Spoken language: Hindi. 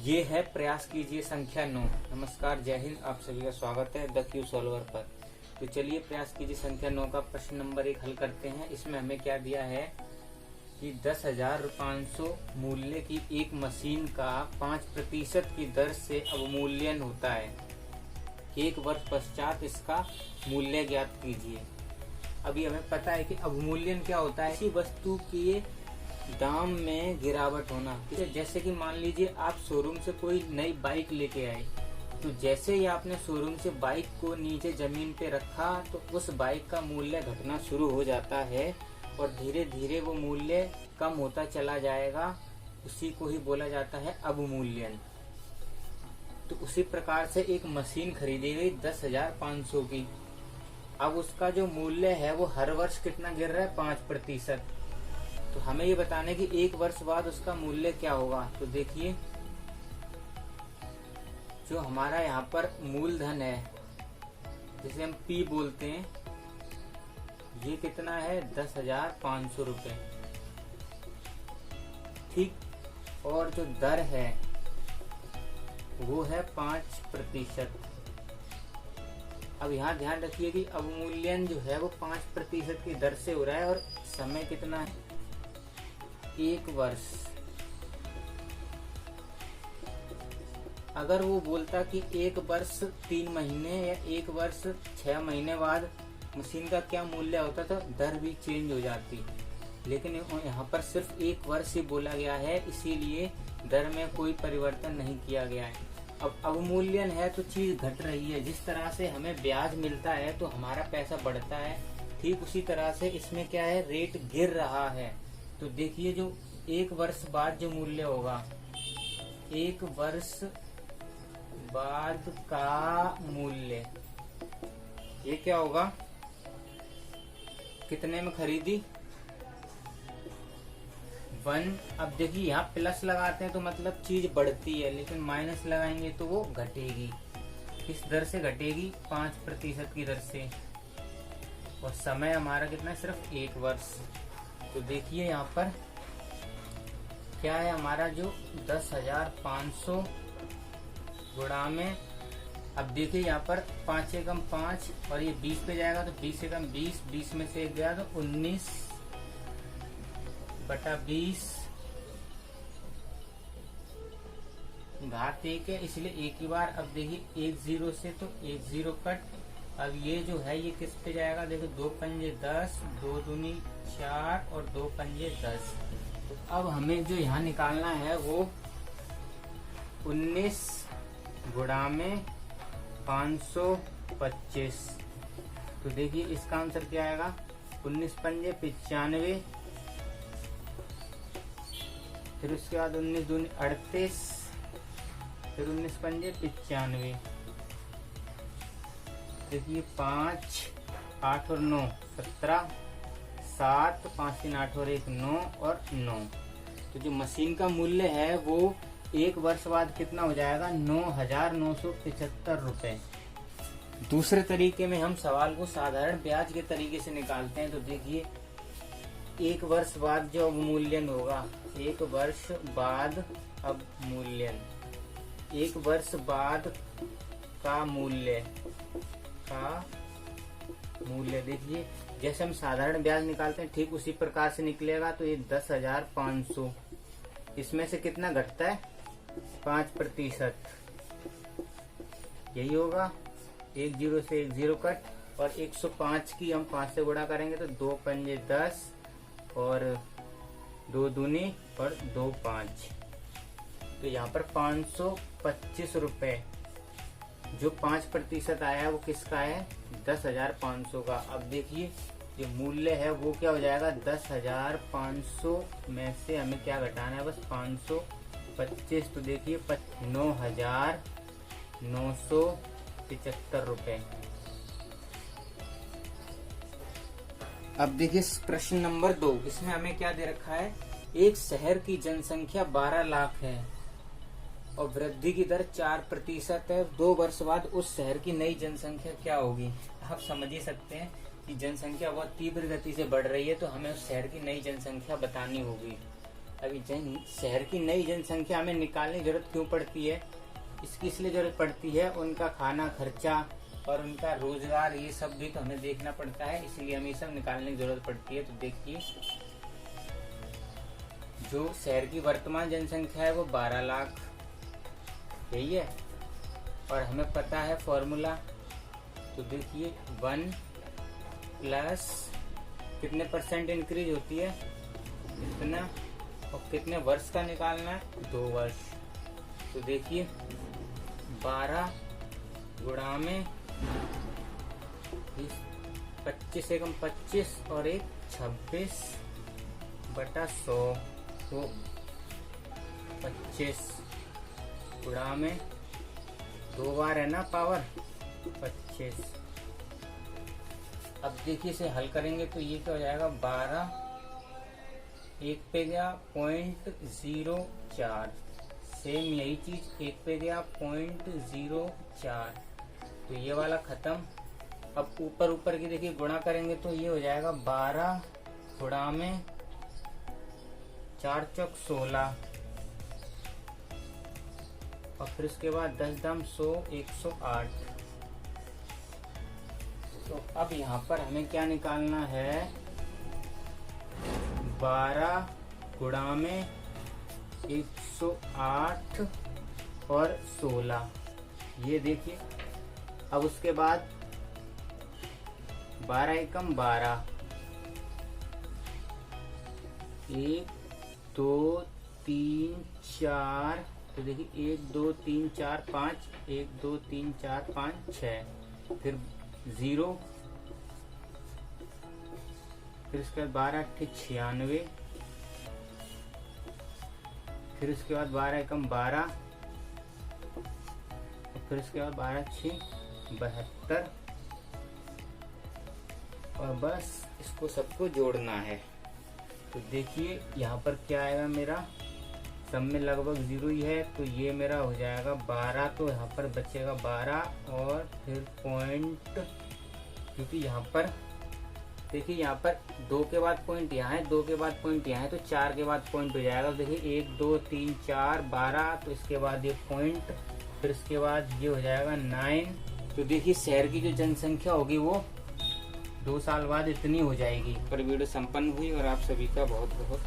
ये है प्रयास कीजिए संख्या 9। नमस्कार, जय हिंद। आप सभी का स्वागत है द क्यू सॉल्वर पर। तो चलिए प्रयास कीजिए संख्या 9 का प्रश्न नंबर 1 हल करते हैं। इसमें हमें क्या दिया है कि 10,500 मूल्य की एक मशीन का 5% की दर से अवमूल्यन होता है। एक वर्ष पश्चात इसका मूल्य ज्ञात कीजिए। अभी हमें पता है कि अवमूल्यन क्या होता है, किसी वस्तु के दाम में गिरावट होना। जैसे कि मान लीजिए आप शोरूम से कोई नई बाइक लेके आए, तो जैसे ही आपने शोरूम से बाइक को नीचे जमीन पे रखा तो उस बाइक का मूल्य घटना शुरू हो जाता है और धीरे धीरे वो मूल्य कम होता चला जाएगा। उसी को ही बोला जाता है अवमूल्यन। तो उसी प्रकार से एक मशीन खरीदी गई 10,500 की। अब उसका जो मूल्य है वो हर वर्ष कितना गिर रहा है, 5%। तो हमें ये बताना है कि एक वर्ष बाद उसका मूल्य क्या होगा। तो देखिए, जो हमारा यहाँ पर मूलधन है, जिसे हम P बोलते हैं, ये कितना है, 10,500 रुपए। ठीक। और जो दर है वो है 5%। अब यहाँ ध्यान रखिए कि अवमूल्यन जो है वो 5% की दर से हो रहा है और समय कितना है, 1 वर्ष। अगर वो बोलता कि 1 वर्ष 3 महीने या 1 वर्ष 6 महीने बाद मशीन का क्या मूल्य होता तो दर भी चेंज हो जाती, लेकिन यहाँ पर सिर्फ 1 वर्ष ही बोला गया है, इसीलिए दर में कोई परिवर्तन नहीं किया गया है। अब अवमूल्यन है तो चीज घट रही है। जिस तरह से हमें ब्याज मिलता है तो हमारा पैसा बढ़ता है, ठीक उसी तरह से इसमें क्या है, रेट गिर रहा है। तो देखिए, जो 1 वर्ष बाद जो मूल्य होगा, 1 वर्ष बाद का मूल्य, ये क्या होगा, कितने में खरीदी, 1। अब देखिए यहाँ प्लस लगाते हैं तो मतलब चीज बढ़ती है, लेकिन माइनस लगाएंगे तो वो घटेगी। किस दर से घटेगी, 5% की दर से। और समय हमारा कितना है, सिर्फ 1 वर्ष। तो देखिए यहाँ पर क्या है हमारा, जो 10,500 गुणा में, अब देखिए यहाँ पर 5 से कम 5 और ये 20 पे जाएगा तो 20 से कम 20, 20 में से 1 गया तो 19/20 घात 1 है, इसलिए एक ही बार। अब देखिए 1 0 से तो 1 0 कट। अब ये जो है ये किस पे जाएगा, देखो 2 पंजे 10, 2 दूनी 4 और 2 पंजे 10। तो अब हमें जो यहाँ निकालना है वो 19 गुणा में 525। तो देखिए इसका आंसर क्या आएगा, 19 पंजे 95, फिर उसके बाद 19 दूनी 38, फिर 19 पंजे 95। देखिए 5, 8 और 9 17, 7, 5 3 8 और 1 9 और 9। तो जो मशीन का मूल्य है वो 1 वर्ष बाद कितना हो जाएगा, 9,975 रुपए। दूसरे तरीके में हम सवाल को साधारण ब्याज के तरीके से निकालते हैं। तो देखिए 1 वर्ष बाद जो अवमूल्यन होगा, 1 वर्ष बाद अवमूल्यन, 1 वर्ष बाद का मूल्य देखिए, जैसे हम साधारण ब्याज निकालते हैं ठीक उसी प्रकार से निकलेगा। तो ये 10,500, इसमें से कितना घटता है, 5%, यही होगा। 1 0 से 1 0 कट और 105 की हम 5 से गुणा करेंगे तो 2 पंजे 10 और 2 दूनी और 2 5। तो यहाँ पर 525 रुपए, जो 5% आया है वो किसका है, 10,500 का। अब देखिए जो मूल्य है वो क्या हो जाएगा, 10,500 में से हमें क्या घटाना है, बस 525। तो देखिए 9,975 रुपए। अब देखिए प्रश्न नंबर 2, इसमें हमें क्या दे रखा है, एक शहर की जनसंख्या 12 लाख है और वृद्धि की दर 4% है। 2 वर्ष बाद उस शहर की नई जनसंख्या क्या होगी। आप समझ ही सकते हैं कि जनसंख्या बहुत तीव्र गति से बढ़ रही है, तो हमें उस शहर की नई जनसंख्या बतानी होगी। अभी शहर की नई जनसंख्या हमें निकालने की जरूरत क्यों पड़ती है? इसकी इसलिए जरूरत पड़ती है, उनका खाना खर्चा और उनका रोजगार, ये सब भी तो हमें देखना पड़ता है, इसलिए हमें सब निकालने की जरूरत पड़ती है। तो देखिए, जो शहर की वर्तमान जनसंख्या है वो 12 लाख यही है, और हमें पता है फॉर्मूला। तो देखिए 1 प्लस कितने % इंक्रीज होती है, इतना, और कितने वर्ष का निकालना है, 2 वर्ष। तो देखिए 12 गुणा में 25 एकम 25 और 1 26/100, तो 25 गुणा में 2 बार है ना पावर 25। अब देखिए इसे हल करेंगे तो ये क्या हो जाएगा, 12 1 पे गया 0.04, सेम यही चीज 1 पे गया 0.04, तो ये वाला खत्म। अब ऊपर की देखिए गुणा करेंगे तो ये हो जाएगा 12 गुणा में 4 चौक 16, और फिर उसके बाद 10 दाम 100 108। तो अब यहाँ पर हमें क्या निकालना है, 12 गुणा में 108 और 16, ये देखिए। अब उसके बाद 12 एकम 12, 1 2 3 4, तो देखिए 1 2 3 4 5, 1 2 3 4 5 6, फिर 0, फिर उसके बाद 12 8 96, फिर उसके बाद 12 एकम 12, फिर उसके बाद 12 6 72, और बस इसको सबको जोड़ना है। तो देखिए यहाँ पर क्या आएगा, मेरा सब में लगभग 0 ही है, तो ये मेरा हो जाएगा 12, तो यहाँ पर बचेगा 12, और फिर पॉइंट, क्योंकि यहाँ पर देखिए यहाँ पर 2 के बाद पॉइंट यहाँ है, 2 के बाद पॉइंट यहाँ है, तो 4 के बाद पॉइंट हो जाएगा। तो देखिए 1 2 3 4 12, तो इसके बाद ये पॉइंट, फिर इसके बाद ये हो जाएगा 9। तो देखिए शहर की जो जनसंख्या होगी वो 2 साल बाद इतनी हो जाएगी। पर वीडियो संपन्न हुई और आप सभी का बहुत बहुत